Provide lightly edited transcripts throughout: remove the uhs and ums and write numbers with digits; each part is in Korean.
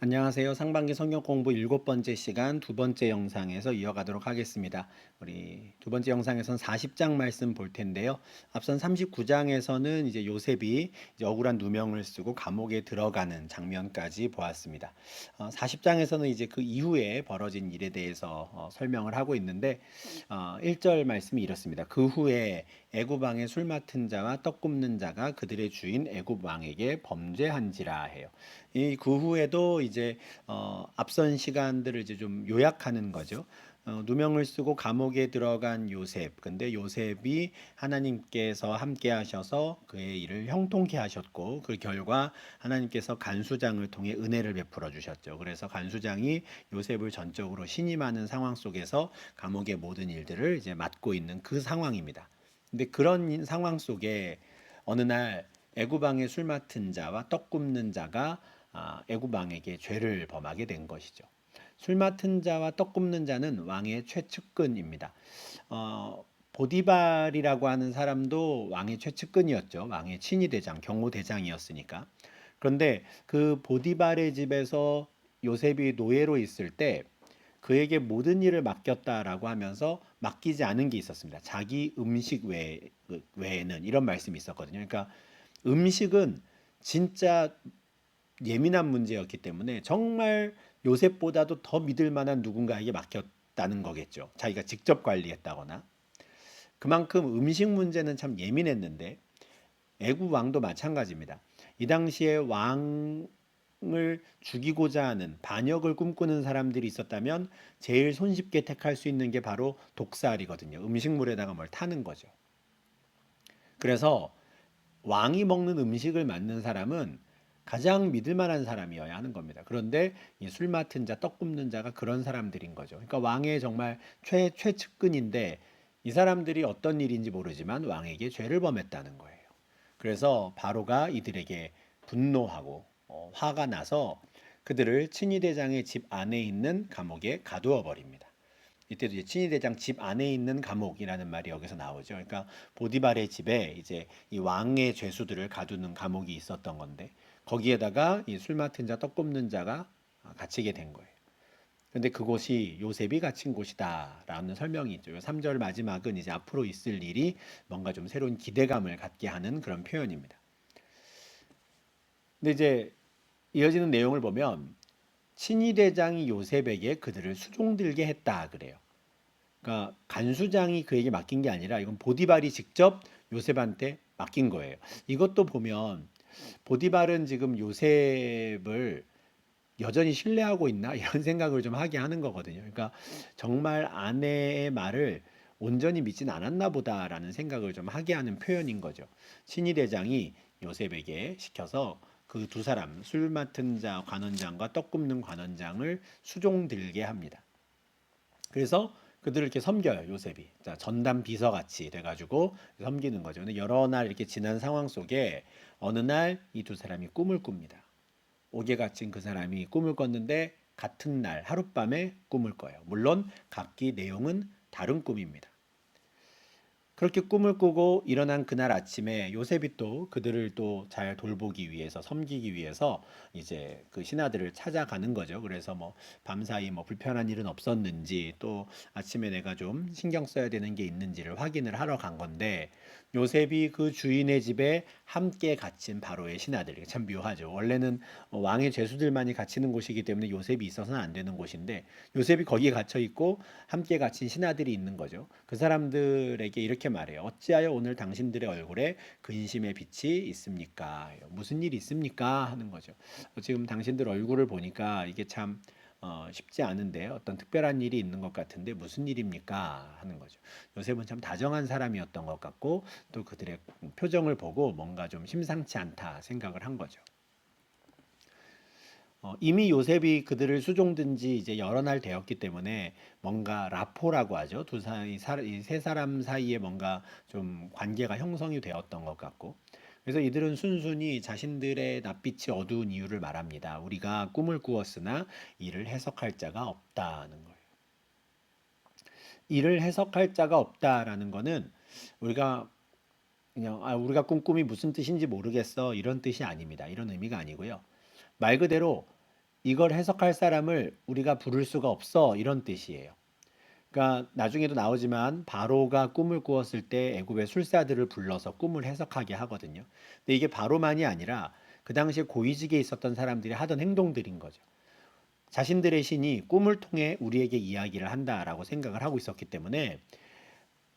안녕하세요. 상반기 성경 공부 7번째 시간 두 번째 영상에서 이어가도록 하겠습니다. 우리 두 번째 영상에서는 40장 말씀 볼 텐데요. 앞선 39장에서는 이제 요셉이 이제 억울한 누명을 쓰고 감옥에 들어가는 장면까지 보았습니다. 40장에서는 이제 그 이후에 벌어진 일에 대해서 설명을 하고 있는데 1절 말씀이 이렇습니다. 그 후에 애굽 왕의 술 맡은 자와 떡 굽는 자가 그들의 주인 애굽 왕에게 범죄한지라 해요. 이 그 후에도 이제 앞선 시간들을 이제 좀 요약하는 거죠. 누명을 쓰고 감옥에 들어간 요셉. 근데 요셉이 하나님께서 함께 하셔서 그의 일을 형통케 하셨고 그 결과 하나님께서 간수장을 통해 은혜를 베풀어 주셨죠. 그래서 간수장이 요셉을 전적으로 신임하는 상황 속에서 감옥의 모든 일들을 이제 맡고 있는 그 상황입니다. 근데 그런 상황 속에 어느 날 애굽 왕의 술 맡은 자와 떡 굽는 자가 애굽 왕에게 죄를 범하게 된 것이죠. 술 맡은 자와 떡 굽는 자는 왕의 최측근입니다. 보디발이라고 하는 사람도 왕의 최측근이었죠. 왕의 친위대장, 경호대장이었으니까. 그런데 그 보디발의 집에서 요셉이 노예로 있을 때 그에게 모든 일을 맡겼다라고 하면서 맡기지 않은 게 있었습니다. 자기 음식 외에는 이런 말씀이 있었거든요. 그러니까 음식은 진짜 예민한 문제였기 때문에 정말 요셉보다도 더 믿을 만한 누군가에게 맡겼다는 거겠죠. 자기가 직접 관리했다거나. 그만큼 음식 문제는 참 예민했는데 애국 왕도 마찬가지입니다. 이 당시에 왕을 죽이고자 하는 반역을 꿈꾸는 사람들이 있었다면 제일 손쉽게 택할 수 있는 게 바로 독살이거든요. 음식물에다가 뭘 타는 거죠. 그래서 왕이 먹는 음식을 맡는 사람은 가장 믿을 만한 사람이어야 하는 겁니다. 그런데 이 술 맡은 자, 떡 굽는 자가 그런 사람들인 거죠. 그러니까 왕의 정말 최측근인데 이 사람들이 어떤 일인지 모르지만 왕에게 죄를 범했다는 거예요. 그래서 바로가 이들에게 분노하고 화가 나서 그들을 친위대장의 집 안에 있는 감옥에 가두어 버립니다. 이때도 이제 친위대장 집 안에 있는 감옥이라는 말이 여기서 나오죠. 그러니까 보디발의 집에 이제 이 왕의 죄수들을 가두는 감옥이 있었던 건데 거기에다가 이 술 맡은 자, 떡 굽는 자가 갇히게 된 거예요. 근데 그곳이 요셉이 갇힌 곳이다라는 설명이 있죠. 3절 마지막은 이제 앞으로 있을 일이 뭔가 좀 새로운 기대감을 갖게 하는 그런 표현입니다. 근데 이제 이어지는 내용을 보면 친위대장이 요셉에게 그들을 수종들게 했다 그래요. 그러니까 간수장이 그에게 맡긴 게 아니라 이건 보디발이 직접 요셉한테 맡긴 거예요. 이것도 보면 보디발은 지금 요셉을 여전히 신뢰하고 있나 이런 생각을 좀 하게 하는 거거든요. 그러니까 정말 아내의 말을 온전히 믿진 않았나 보다라는 생각을 좀 하게 하는 표현인 거죠. 신의대장이 요셉에게 시켜서 그 두 사람 술 맡은 자 관원장과 떡 굽는 관원장을 수종 들게 합니다. 그래서 그들을 이렇게 섬겨요, 요셉이. 자, 전담 비서같이 돼가지고 섬기는 거죠. 근데 여러 날 이렇게 지난 상황 속에 어느 날 이 두 사람이 꿈을 꿉니다. 옥에 갇힌 그 사람이 꿈을 꿨는데 같은 날 하룻밤에 꿈을 꿔요. 물론 각기 내용은 다른 꿈입니다. 그렇게 꿈을 꾸고 일어난 그날 아침에 요셉이 또 그들을 또 잘 돌보기 위해서 섬기기 위해서 이제 그 신하들을 찾아가는 거죠. 그래서 뭐 밤사이 뭐 불편한 일은 없었는지 또 아침에 내가 좀 신경 써야 되는 게 있는지를 확인을 하러 간 건데 요셉이 그 주인의 집에 함께 갇힌 바로의 신하들. 참 묘하죠. 원래는 왕의 죄수들만이 갇히는 곳이기 때문에 요셉이 있어서는 안 되는 곳인데 요셉이 거기에 갇혀 있고 함께 갇힌 신하들이 있는 거죠. 그 사람들에게 이렇게 말해요. 어찌하여 오늘 당신들의 얼굴에 근심의 빛이 있습니까? 무슨 일이 있습니까? 하는 거죠. 지금 당신들 얼굴을 보니까 이게 참 쉽지 않은데 어떤 특별한 일이 있는 것 같은데 무슨 일입니까? 하는 거죠. 요셉은 참 다정한 사람이었던 것 같고 또 그들의 표정을 보고 뭔가 좀 심상치 않다 생각을 한 거죠. 이미 요셉이 그들을 수종든 지 이제 여러 날 되었기 때문에 뭔가 라포라고 하죠. 이세 사람 사이에 뭔가 좀 관계가 형성이 되었던 것 같고. 그래서 이들은 순순히 자신들의 낯빛이 어두운 이유를 말합니다. 우리가 꿈을 꾸었으나 이를 해석할 자가 없다는 거예요. 이를 해석할 자가 없다라는 거는 우리가 그냥 우리가 꾼 꿈이 무슨 뜻인지 모르겠어 이런 뜻이 아닙니다. 이런 의미가 아니고요. 말 그대로 이걸 해석할 사람을 우리가 부를 수가 없어 이런 뜻이에요. 그러니까 나중에도 나오지만 바로가 꿈을 꾸었을 때 애굽의 술사들을 불러서 꿈을 해석하게 하거든요. 근데 이게 바로만이 아니라 그 당시에 고위직에 있었던 사람들이 하던 행동들인 거죠. 자신들의 신이 꿈을 통해 우리에게 이야기를 한다라고 생각을 하고 있었기 때문에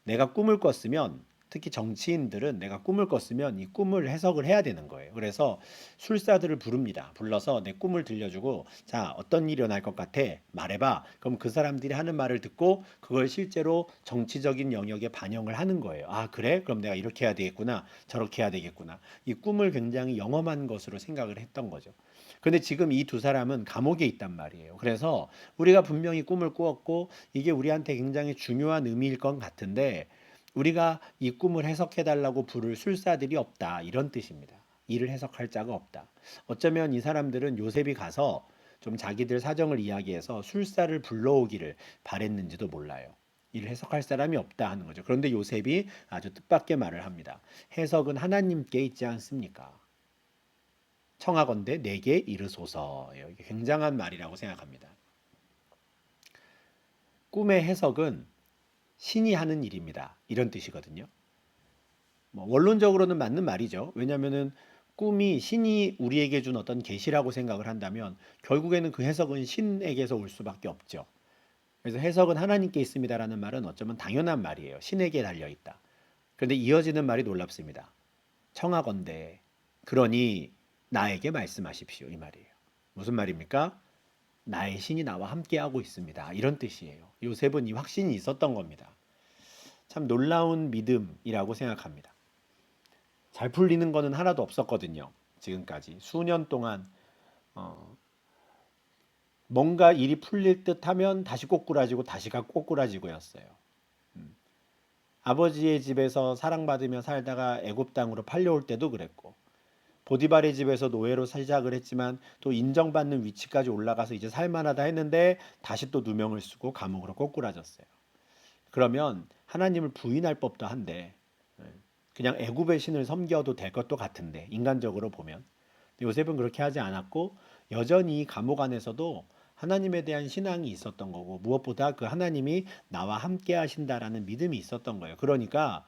내가 꿈을 꿨으면 특히 정치인들은 내가 꿈을 꿨으면 이 꿈을 해석을 해야 되는 거예요. 그래서 술사들을 부릅니다. 불러서 내 꿈을 들려주고 자, 어떤 일이 일어날 것 같아? 말해봐. 그럼 그 사람들이 하는 말을 듣고 그걸 실제로 정치적인 영역에 반영을 하는 거예요. 아, 그래? 그럼 내가 이렇게 해야 되겠구나. 저렇게 해야 되겠구나. 이 꿈을 굉장히 영험한 것으로 생각을 했던 거죠. 근데 지금 이 두 사람은 감옥에 있단 말이에요. 그래서 우리가 분명히 꿈을 꾸었고 이게 우리한테 굉장히 중요한 의미일 것 같은데 우리가 이 꿈을 해석해 달라고 부를 술사들이 없다. 이런 뜻입니다. 이를 해석할 자가 없다. 어쩌면 이 사람들은 요셉이 가서 좀 자기들 사정을 이야기해서 술사를 불러오기를 바랬는지도 몰라요. 이를 해석할 사람이 없다 하는 거죠. 그런데 요셉이 아주 뜻밖의 말을 합니다. 해석은 하나님께 있지 않습니까? 청하건대 내게 이르소서. 이게 굉장한 말이라고 생각합니다. 꿈의 해석은 신이 하는 일입니다. 이런 뜻이거든요. 뭐 원론적으로는 맞는 말이죠. 왜냐하면은 꿈이 신이 우리에게 준 어떤 계시라고 생각을 한다면 결국에는 그 해석은 신에게서 올 수밖에 없죠. 그래서 해석은 하나님께 있습니다라는 말은 어쩌면 당연한 말이에요. 신에게 달려 있다. 그런데 이어지는 말이 놀랍습니다. 청하건대 그러니 나에게 말씀하십시오 이 말이에요. 무슨 말입니까? 나의 신이 나와 함께하고 있습니다. 이런 뜻이에요. 요셉은 이 확신이 있었던 겁니다. 참 놀라운 믿음이라고 생각합니다. 잘 풀리는 거는 하나도 없었거든요. 지금까지 수년 동안 어, 뭔가 일이 풀릴 듯 하면 다시 꼬꾸라지고 다시가 꼬꾸라지고였어요. 아버지의 집에서 사랑받으며 살다가 애굽 땅으로 팔려올 때도 그랬고 보디발의 집에서 노예로 시작을 했지만 또 인정받는 위치까지 올라가서 이제 살만하다 했는데 다시 또 누명을 쓰고 감옥으로 꼬꾸라졌어요. 그러면 하나님을 부인할 법도 한데 그냥 애굽의 신을 섬겨도 될 것도 같은데 인간적으로 보면 요셉은 그렇게 하지 않았고 여전히 감옥 안에서도 하나님에 대한 신앙이 있었던 거고 무엇보다 그 하나님이 나와 함께 하신다라는 믿음이 있었던 거예요. 그러니까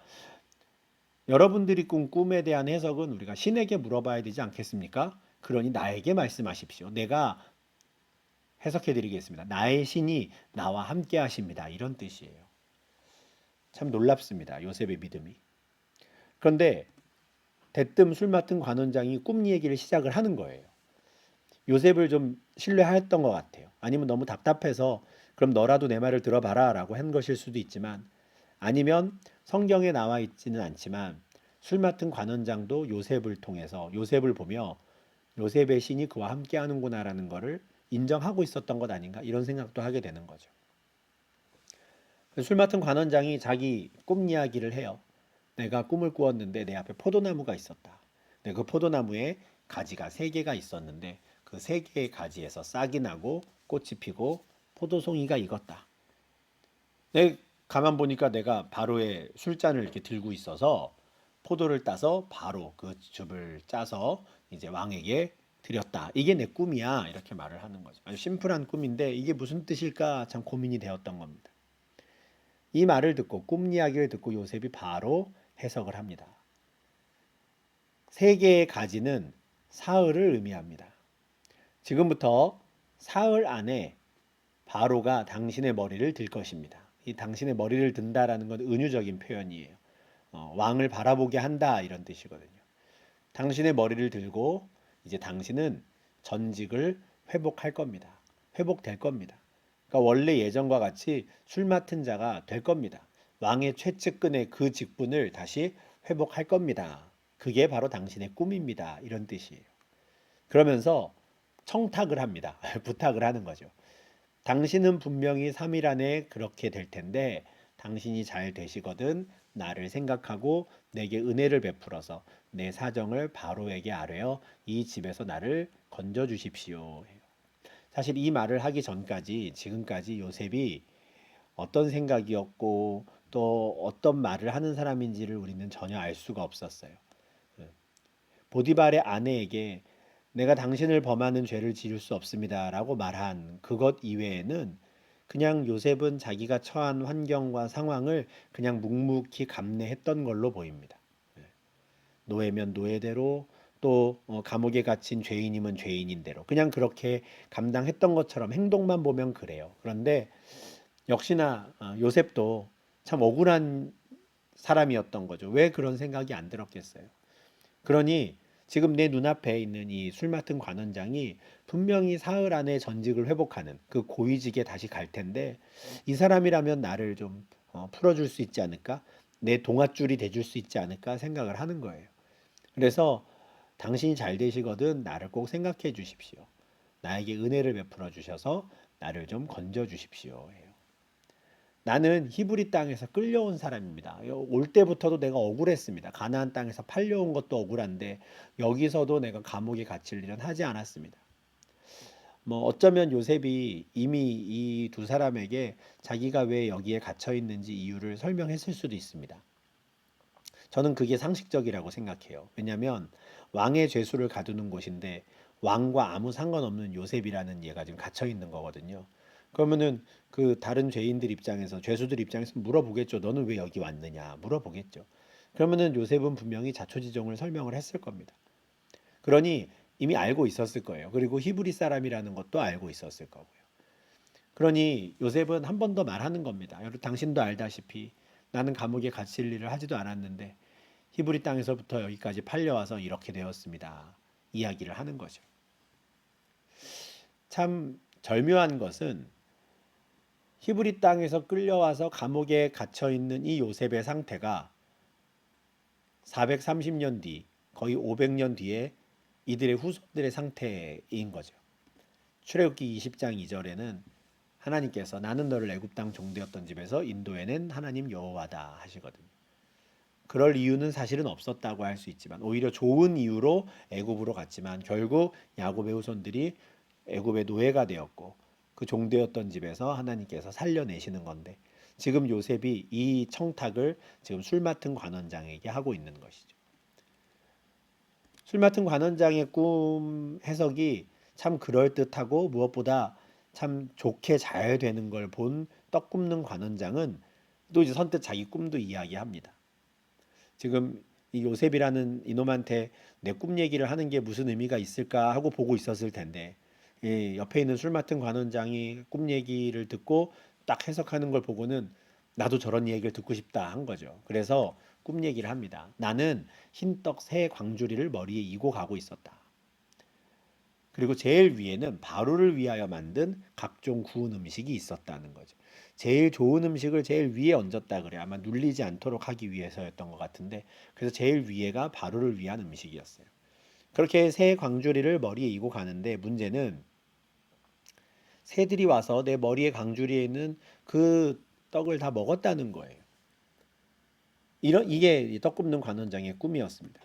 여러분들이 꾼 꿈에 대한 해석은 우리가 신에게 물어봐야 되지 않겠습니까? 그러니 나에게 말씀하십시오. 내가 해석해 드리겠습니다. 나의 신이 나와 함께 하십니다. 이런 뜻이에요. 참 놀랍습니다. 요셉의 믿음이. 그런데 대뜸 술 맡은 관원장이 꿈 얘기를 시작을 하는 거예요. 요셉을 좀 신뢰했던 것 같아요. 아니면 너무 답답해서 그럼 너라도 내 말을 들어봐라 라고 한 것일 수도 있지만 아니면 성경에 나와 있지는 않지만 술 맡은 관원장도 요셉을 통해서 요셉을 보며 요셉의 신이 그와 함께 하는구나라는 것을 인정하고 있었던 것 아닌가 이런 생각도 하게 되는 거죠. 술 맡은 관원장이 자기 꿈 이야기를 해요. 내가 꿈을 꾸었는데 내 앞에 포도나무가 있었다. 근데 그 포도나무에 가지가 세 개가 있었는데 그 세 개의 가지에서 싹이 나고 꽃이 피고 포도송이가 익었다. 내 가만 보니까 내가 바로의 술잔을 이렇게 들고 있어서 포도를 따서 바로 그 즙을 짜서 이제 왕에게 드렸다. 이게 내 꿈이야. 이렇게 말을 하는 거죠. 아주 심플한 꿈인데 이게 무슨 뜻일까 참 고민이 되었던 겁니다. 이 말을 듣고 꿈 이야기를 듣고 요셉이 바로 해석을 합니다. 세 개의 가지는 사흘을 의미합니다. 지금부터 사흘 안에 바로가 당신의 머리를 들 것입니다. 이 당신의 머리를 든다라는 건 은유적인 표현이에요. 왕을 바라보게 한다 이런 뜻이거든요. 당신의 머리를 들고 이제 당신은 전직을 회복할 겁니다. 회복될 겁니다. 그러니까 원래 예전과 같이 술 맡은 자가 될 겁니다. 왕의 최측근의 그 직분을 다시 회복할 겁니다. 그게 바로 당신의 꿈입니다. 이런 뜻이에요. 그러면서 청탁을 합니다. 부탁을 하는 거죠. 당신은 분명히 3일 안에 그렇게 될 텐데 당신이 잘 되시거든 나를 생각하고 내게 은혜를 베풀어서 내 사정을 바로에게 아뢰어 이 집에서 나를 건져 주십시오. 사실 이 말을 하기 전까지 지금까지 요셉이 어떤 생각이었고 또 어떤 말을 하는 사람인지를 우리는 전혀 알 수가 없었어요. 보디발의 아내에게 내가 당신을 범하는 죄를 지을 수 없습니다라고 말한 그것 이외에는 그냥 요셉은 자기가 처한 환경과 상황을 그냥 묵묵히 감내했던 걸로 보입니다. 노예면 노예대로 또 감옥에 갇힌 죄인이면 죄인인 대로 그냥 그렇게 감당했던 것처럼 행동만 보면 그래요. 그런데 역시나 요셉도 참 억울한 사람이었던 거죠. 왜 그런 생각이 안 들었겠어요. 그러니 지금 내 눈앞에 있는 이 술 맡은 관원장이 분명히 사흘 안에 전직을 회복하는 그 고위직에 다시 갈 텐데 이 사람이라면 나를 좀 풀어줄 수 있지 않을까? 내 동아줄이 돼줄 수 있지 않을까 생각을 하는 거예요. 그래서 당신이 잘 되시거든 나를 꼭 생각해 주십시오. 나에게 은혜를 베풀어 주셔서 나를 좀 건져 주십시오. 해요. 나는 히브리 땅에서 끌려온 사람입니다. 올 때부터도 내가 억울했습니다. 가나안 땅에서 팔려온 것도 억울한데 여기서도 내가 감옥에 갇힐 일은 하지 않았습니다. 뭐 어쩌면 요셉이 이미 이 두 사람에게 자기가 왜 여기에 갇혀 있는지 이유를 설명했을 수도 있습니다. 저는 그게 상식적이라고 생각해요. 왜냐하면 왕의 죄수를 가두는 곳인데 왕과 아무 상관없는 요셉이라는 얘가 지금 갇혀 있는 거거든요. 그러면은 그 다른 죄인들 입장에서 죄수들 입장에서 물어보겠죠. 너는 왜 여기 왔느냐 물어보겠죠. 그러면은 요셉은 분명히 자초지종을 설명을 했을 겁니다. 그러니 이미 알고 있었을 거예요. 그리고 히브리 사람이라는 것도 알고 있었을 거고요. 그러니 요셉은 한 번 더 말하는 겁니다. 여러분 당신도 알다시피 나는 감옥에 갇힐 일을 하지도 않았는데 히브리 땅에서부터 여기까지 팔려와서 이렇게 되었습니다. 이야기를 하는 거죠. 참 절묘한 것은 히브리 땅에서 끌려와서 감옥에 갇혀 있는 이 요셉의 상태가 430년 뒤, 거의 500년 뒤에 이들의 후손들의 상태인 거죠. 출애굽기 20장 2절에는 하나님께서 나는 너를 애굽 땅 종되었던 집에서 인도해낸 하나님 여호와다 하시거든요. 그럴 이유는 사실은 없었다고 할 수 있지만 오히려 좋은 이유로 애굽으로 갔지만 결국 야곱의 후손들이 애굽의 노예가 되었고 그 종되었던 집에서 하나님께서 살려내시는 건데 지금 요셉이 이 청탁을 지금 술 맡은 관원장에게 하고 있는 것이죠. 술 맡은 관원장의 꿈 해석이 참 그럴듯하고 무엇보다 참 좋게 잘 되는 걸 본 떡 굽는 관원장은 또 이제 선뜻 자기 꿈도 이야기합니다. 지금 이 요셉이라는 이놈한테 내 꿈 얘기를 하는 게 무슨 의미가 있을까 하고 보고 있었을 텐데 이 옆에 있는 술 맡은 관원장이 꿈 얘기를 듣고 딱 해석하는 걸 보고는 나도 저런 얘기를 듣고 싶다 한 거죠. 그래서 꿈 얘기를 합니다. 나는 흰떡 새 광주리를 머리에 이고 가고 있었다. 그리고 제일 위에는 바로를 위하여 만든 각종 구운 음식이 있었다는 거죠. 제일 좋은 음식을 제일 위에 얹었다 그래. 아마 눌리지 않도록 하기 위해서였던 것 같은데 그래서 제일 위에가 바로를 위한 음식이었어요. 그렇게 새 광주리를 머리에 이고 가는데 문제는 새들이 와서 내 머리에 광주리에 있는 그 떡을 다 먹었다는 거예요. 이게 떡 굽는 관원장의 꿈이었습니다.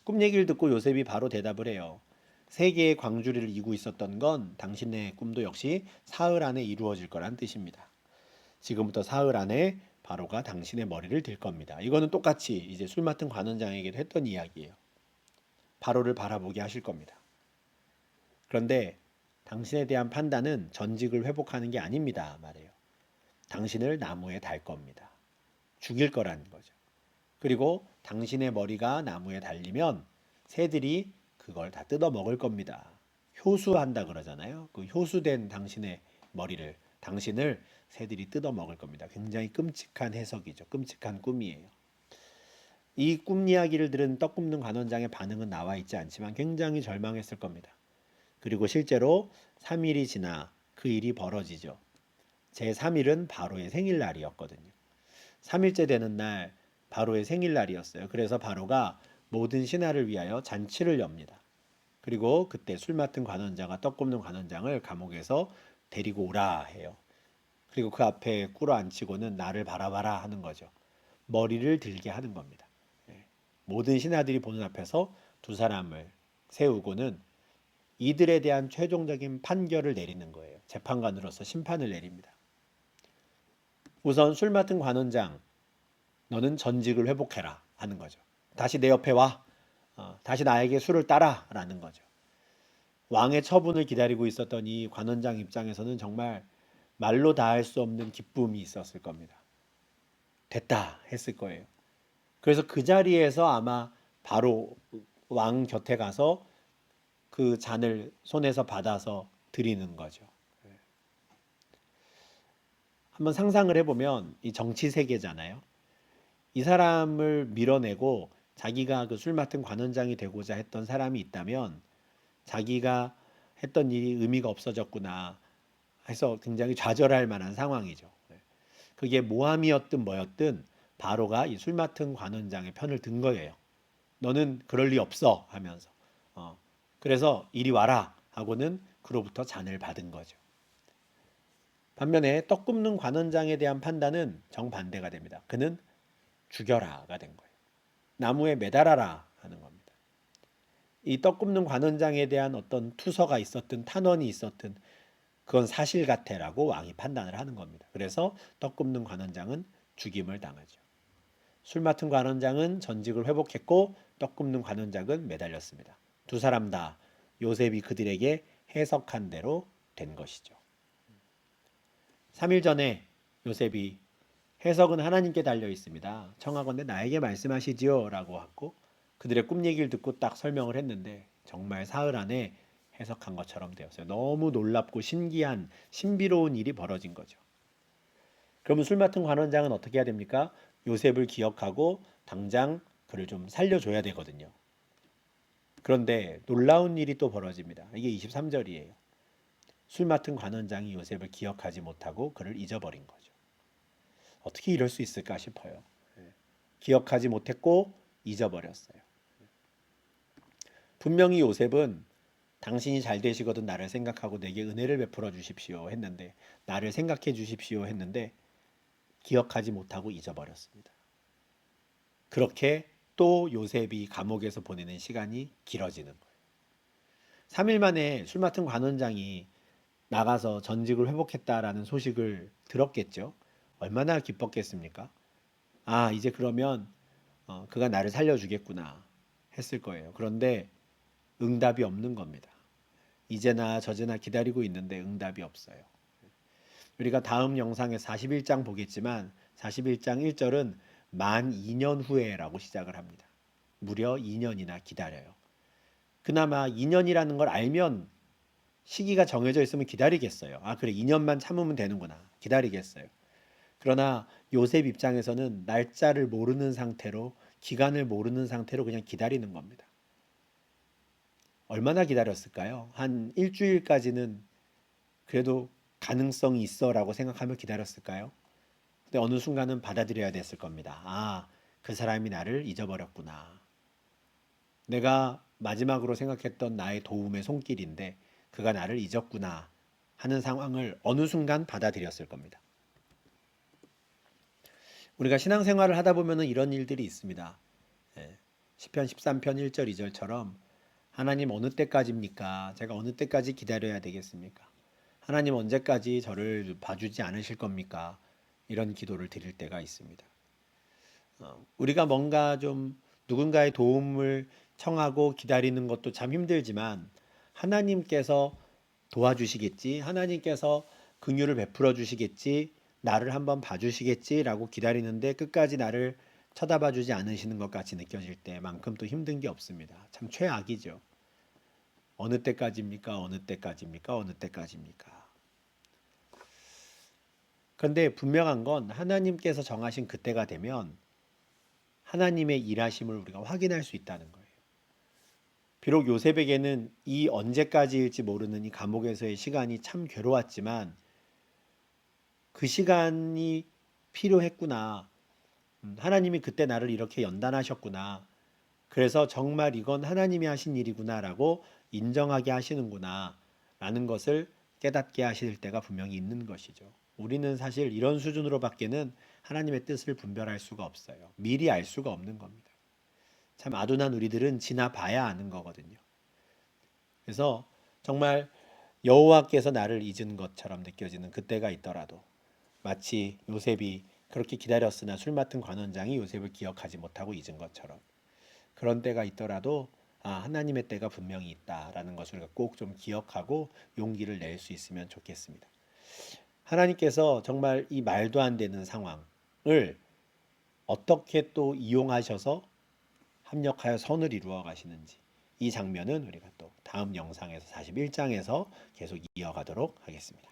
꿈 얘기를 듣고 요셉이 바로 대답을 해요. 세 개의 광주리를 이고 있었던 건 당신의 꿈도 역시 사흘 안에 이루어질 거란 뜻입니다. 지금부터 사흘 안에 바로가 당신의 머리를 들 겁니다. 이거는 똑같이 이제 술 맡은 관원장에게도 했던 이야기예요. 바로를 바라보게 하실 겁니다. 그런데 당신에 대한 판단은 전직을 회복하는 게 아닙니다. 말해요. 당신을 나무에 달 겁니다. 죽일 거라는 거죠. 그리고 당신의 머리가 나무에 달리면 새들이 그걸 다 뜯어 먹을 겁니다. 효수한다 그러잖아요. 그 효수된 당신의 머리를 당신을 새들이 뜯어 먹을 겁니다. 굉장히 끔찍한 해석이죠. 끔찍한 꿈이에요. 이 꿈 이야기를 들은 떡 굽는 관원장의 반응은 나와 있지 않지만 굉장히 절망했을 겁니다. 그리고 실제로 3일이 지나 그 일이 벌어지죠. 제 3일은 바로의 생일날이었거든요. 3일째 되는 날 바로의 생일날이었어요. 그래서 바로가 모든 신하를 위하여 잔치를 엽니다. 그리고 그때 술 맡은 관원장과 떡 굽는 관원장을 감옥에서 데리고 오라 해요. 그리고 그 앞에 꿇어 앉히고는 나를 바라봐라 하는 거죠. 머리를 들게 하는 겁니다. 예. 모든 신하들이 보는 앞에서 두 사람을 세우고는 이들에 대한 최종적인 판결을 내리는 거예요. 재판관으로서 심판을 내립니다. 우선 술 맡은 관원장, 너는 전직을 회복해라 하는 거죠. 다시 내 옆에 와. 다시 나에게 술을 따라 라는 거죠. 왕의 처분을 기다리고 있었던 이 관원장 입장에서는 정말 말로 다 할 수 없는 기쁨이 있었을 겁니다. 됐다 했을 거예요. 그래서 그 자리에서 아마 바로 왕 곁에 가서 그 잔을 손에서 받아서 드리는 거죠. 한번 상상을 해보면 이 정치 세계잖아요. 이 사람을 밀어내고 자기가 그 술 맡은 관원장이 되고자 했던 사람이 있다면 자기가 했던 일이 의미가 없어졌구나 해서 굉장히 좌절할 만한 상황이죠. 그게 모함이었든 뭐였든 바로가 이 술 맡은 관원장의 편을 든 거예요. 너는 그럴 리 없어 하면서. 그래서 이리 와라 하고는 그로부터 잔을 받은 거죠. 반면에 떡 굽는 관원장에 대한 판단은 정반대가 됩니다. 그는 죽여라가 된 거예요. 나무에 매달아라 하는 겁니다. 이 떡 굽는 관원장에 대한 어떤 투서가 있었든 탄원이 있었든 그건 사실 같애라고 왕이 판단을 하는 겁니다. 그래서 떡 굽는 관원장은 죽임을 당하죠. 술 맡은 관원장은 전직을 회복했고 떡 굽는 관원장은 매달렸습니다. 두 사람 다 요셉이 그들에게 해석한 대로 된 것이죠. 3일 전에 요셉이 해석은 하나님께 달려 있습니다. 청하건대 나에게 말씀하시지요 라고 하고 그들의 꿈 얘기를 듣고 딱 설명을 했는데 정말 사흘 안에 해석한 것처럼 되었어요. 너무 놀랍고 신기한 신비로운 일이 벌어진 거죠. 그러면 술 맡은 관원장은 어떻게 해야 됩니까? 요셉을 기억하고 당장 그를 좀 살려줘야 되거든요. 그런데 놀라운 일이 또 벌어집니다. 이게 23절이에요. 술 맡은 관원장이 요셉을 기억하지 못하고 그를 잊어버린 거죠. 어떻게 이럴 수 있을까 싶어요. 기억하지 못했고 잊어버렸어요. 분명히 요셉은 당신이 잘 되시거든 나를 생각하고 내게 은혜를 베풀어 주십시오 했는데 나를 생각해 주십시오 했는데 기억하지 못하고 잊어버렸습니다. 그렇게 또 요셉이 감옥에서 보내는 시간이 길어지는 거예요. 3일 만에 술 맡은 관원장이 나가서 전직을 회복했다라는 소식을 들었겠죠. 얼마나 기뻤겠습니까? 아, 이제 그러면 그가 나를 살려주겠구나 했을 거예요. 그런데 응답이 없는 겁니다. 이제나 저제나 기다리고 있는데 응답이 없어요. 우리가 다음 영상에 41장 보겠지만 41장 1절은 만 2년 후에라고 시작을 합니다. 무려 2년이나 기다려요. 그나마 2년이라는 걸 알면 시기가 정해져 있으면 기다리겠어요. 아, 그래, 2년만 참으면 되는구나. 기다리겠어요. 그러나 요셉 입장에서는 날짜를 모르는 상태로, 기간을 모르는 상태로 그냥 기다리는 겁니다. 얼마나 기다렸을까요? 한 일주일까지는 그래도 가능성이 있어라고 생각하며 기다렸을까요? 근데 어느 순간은 받아들여야 됐을 겁니다. 아, 그 사람이 나를 잊어버렸구나. 내가 마지막으로 생각했던 나의 도움의 손길인데 그가 나를 잊었구나 하는 상황을 어느 순간 받아들였을 겁니다. 우리가 신앙생활을 하다 보면 이런 일들이 있습니다. 시편 13편 1절 2절처럼 하나님 어느 때까지입니까? 제가 어느 때까지 기다려야 되겠습니까? 하나님 언제까지 저를 봐주지 않으실 겁니까? 이런 기도를 드릴 때가 있습니다. 우리가 뭔가 좀 누군가의 도움을 청하고 기다리는 것도 참 힘들지만 하나님께서 도와주시겠지, 하나님께서 긍휼을 베풀어 주시겠지, 나를 한번 봐주시겠지라고 기다리는데 끝까지 나를 쳐다봐 주지 않으시는 것 같이 느껴질 때만큼 또 힘든 게 없습니다. 참 최악이죠. 어느 때까지입니까? 어느 때까지입니까? 어느 때까지입니까? 그런데 분명한 건 하나님께서 정하신 그때가 되면 하나님의 일하심을 우리가 확인할 수 있다는 거예요. 비록 요셉에게는 이 언제까지일지 모르는 이 감옥에서의 시간이 참 괴로웠지만 그 시간이 필요했구나. 하나님이 그때 나를 이렇게 연단하셨구나. 그래서 정말 이건 하나님이 하신 일이구나라고 인정하게 하시는구나. 라는 것을 깨닫게 하실 때가 분명히 있는 것이죠. 우리는 사실 이런 수준으로밖에는 하나님의 뜻을 분별할 수가 없어요. 미리 알 수가 없는 겁니다. 참 아둔한 우리들은 지나봐야 아는 거거든요. 그래서 정말 여호와께서 나를 잊은 것처럼 느껴지는 그때가 있더라도 마치 요셉이 그렇게 기다렸으나 술 맡은 관원장이 요셉을 기억하지 못하고 잊은 것처럼 그런 때가 있더라도 하나님의 때가 분명히 있다라는 것을 우리가 꼭 좀 기억하고 용기를 낼 수 있으면 좋겠습니다. 하나님께서 정말 이 말도 안 되는 상황을 어떻게 또 이용하셔서 합력하여 선을 이루어 가시는지, 이 장면은 우리가 또 다음 영상에서 41장에서 계속 이어가도록 하겠습니다.